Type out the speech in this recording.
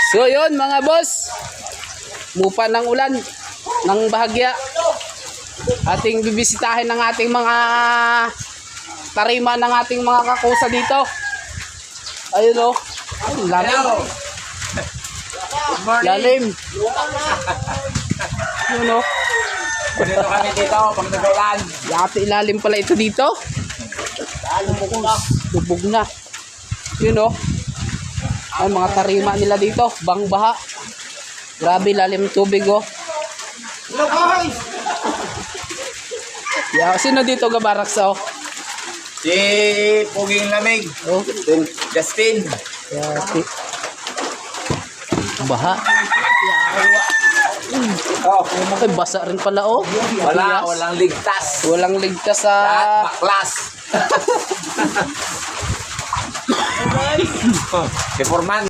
So yun mga boss, mupa ng ulan ng bahagya, ating bibisitahin ng ating mga tarima ng ating mga kakusa dito. Ayun o, lalim. Lalim. Yun o. Dito kami dito pag nag-ulan. Yati ilalim pala ito dito. Lubog na. Yun o. Ay, mga tarima nila dito, bangbaha. Grabe lalim tubig oh. Yeah, sino dito gabaraks oh? Si Puging Lamig. Oh, Justin. yeah, baha. Oh, Ay, basa rin pala oh. Matigas. walang ligtas. Walang ligtas sa Lahat baklas. Si Forman.